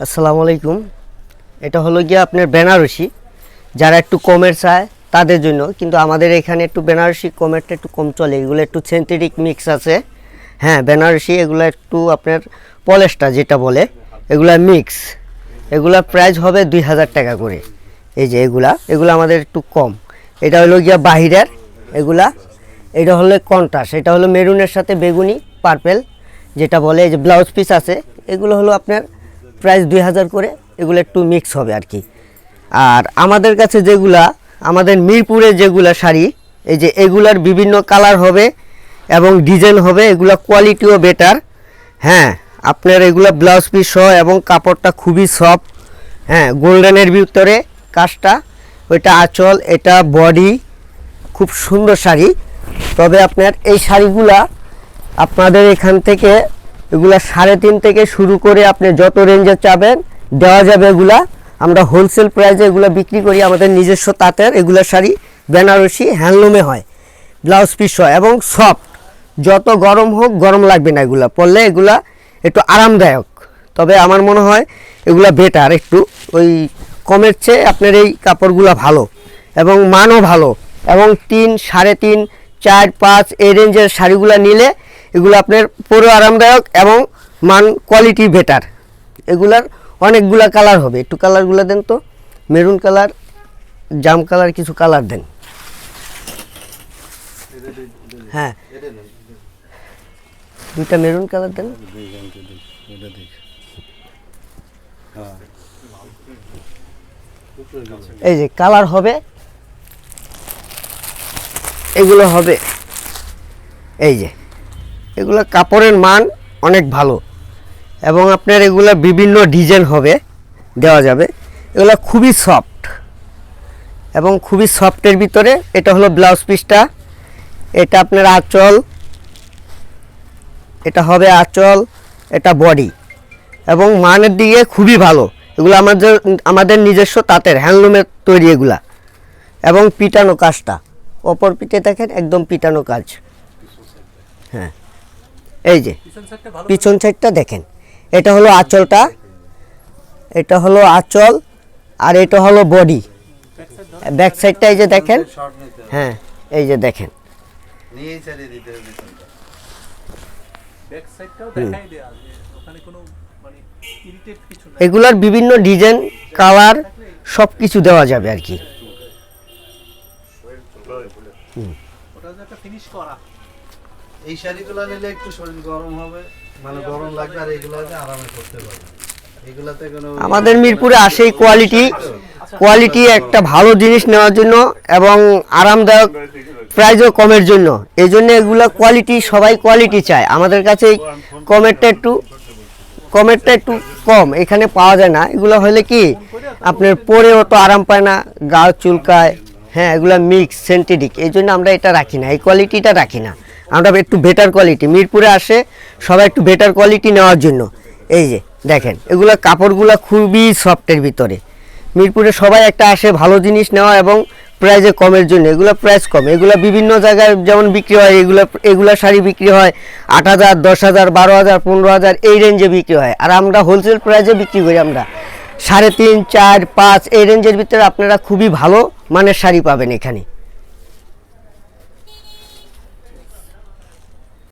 আসসালামু আলাইকুম। এটা হলো গিয়ে আপনার বেনারসি, যারা একটু কমের চায় তাদের জন্য, কিন্তু আমাদের এখানে একটু বেনারসি কমেরটা একটু কম চলে, এগুলো একটু সিনথেটিক মিক্স আছে। হ্যাঁ, বেনারসি এগুলো একটু আপনার পলেস্টার যেটা বলে, এগুলা মিক্স, এগুলার প্রাইস হবে 2000 টাকা করে। এই যে এগুলা আমাদের একটু কম। এটা হলো গিয়া বাহিরের এগুলা, এটা হলো কন্ট্রাস্ট, এটা হলো মেরুনের সাথে বেগুনি পার্পেল যেটা বলে। এই যে ব্লাউজ পিস আছে, এগুলো হলো আপনার প্রাইস 2000 করে, এগুলো একটু মিক্স হবে আর কি। আর আমাদের কাছে যেগুলা, আমাদের মিরপুরে যেগুলা শাড়ি, এই যে এগুলার বিভিন্ন কালার হবে এবং ডিজাইন হবে, এগুলা কোয়ালিটিও বেটার। হ্যাঁ, আপনার এগুলা ব্লাউজ পিস সহ এবং কাপড়টা খুবই সফট। হ্যাঁ, গোল্ডেনের ভিতরে কাজটা, ওইটা আঁচল, এটা বডি, খুব সুন্দর শাড়ি। তবে আপনার এই শাড়িগুলা আপনাদের এখান থেকে এগুলা 3.5 থেকে শুরু করে আপনি যত রেঞ্জে চাবেন দেওয়া যাবে। এগুলা আমরা হোলসেল প্রাইসে এগুলো বিক্রি করি, আমাদের নিজস্ব তাঁতের এগুলা শাড়ি, বেনারসি হ্যান্ডলুমে হয়, ব্লাউজ পিস হয় এবং সফট। যত গরম হোক গরম লাগবে না, এগুলা পরলে এগুলা একটু আরামদায়ক। তবে আমার মনে হয় এগুলা বেটার একটু, ওই কমের চেয়ে আপনার এই কাপড়গুলো ভালো এবং মানও ভালো, এবং 3, 3.5, 4, 5 এই রেঞ্জের শাড়িগুলো নিলে এগুলো আপনার পুরো আরামদায়ক এবং মান কোয়ালিটি বেটার। এগুলার অনেকগুলা কালার হবে, একটু কালারগুলো দেন তো। মেরুন কালার, জাম কালার, কিছু কালার দেন। হ্যাঁ, দুইটা মেরুন কালার দেন। এই যে কালার হবে, এগুলো হবে, এই যে এগুলো কাপড়ের মান অনেক ভালো এবং আপনার এগুলো বিভিন্ন ডিজাইন হবে, দেওয়া যাবে। এগুলো খুবই সফট এবং খুবই সফটের ভিতরে। এটা হলো ব্লাউজ পিসটা, এটা আপনার আঁচল, এটা হবে আঁচল, এটা বডি এবং মানের দিকে খুবই ভালো। এগুলো আমাদের নিজস্ব তাঁতের হ্যান্ডলুমের তৈরি এগুলা, এবং পিটানো কাজটা অপর পিঠে দেখেন, একদম পিটানো কাজ। হ্যাঁ, এই যে পিছন সাইডটা দেখেন, এটা হলো আঁচলটা, এটা হলো আঁচল, আর এটা হলো বডি। ব্যাক সাইডটা এই যে দেখেন, হ্যাঁ এই যে দেখেন, এগুলার বিভিন্ন ডিজাইন, কালার সব কিছু দেওয়া যাবে আর কি। এই শাড়িগুলো নিলে একটু শরীর গরম হবে, মানে গরম লাগবে, আর এগুলোতে আরামে করতে পারবে। এগুলাতে কোনো আমাদের মিরপুরে আসে কোয়ালিটি একটা ভালো জিনিস নেওয়ার জন্য এবং আরামদায়ক প্রাইসও কমের জন্য। এই জন্য এগুলো কোয়ালিটি, সবাই কোয়ালিটি চায়। আমাদের কাছে কমেরটা একটু কম এখানে পাওয়া যায় না। এগুলো হলে কি আপনার পরে অত আরাম পায় না, গা চুলকায়। হ্যাঁ, এগুলো মিক্স সিনথেটিক, এই জন্য আমরা এটা রাখি না, এই কোয়ালিটিটা রাখি না। আমরা একটু বেটার কোয়ালিটি, মিরপুরে আসে সবাই একটু বেটার কোয়ালিটি নেওয়ার জন্য। এই যে দেখেন, এগুলো কাপড়গুলো খুবই সফটের ভিতরে। মিরপুরে সবাই একটা আসে ভালো জিনিস নেওয়া এবং প্রাইসে কমের জন্য। এগুলো প্রাইস কম, এগুলো বিভিন্ন জায়গায় যেমন বিক্রি হয়, এগুলো শাড়ি বিক্রি হয় 8000, 10000, 12000, 15000 এই রেঞ্জে বিক্রি হয়। আর আমরা হোলসেল প্রাইসে বিক্রি করি, আমরা 3.5, 4, 5 এই রেঞ্জের ভিতরে আপনারা খুবই ভালো মানের শাড়ি পাবেন এখানে।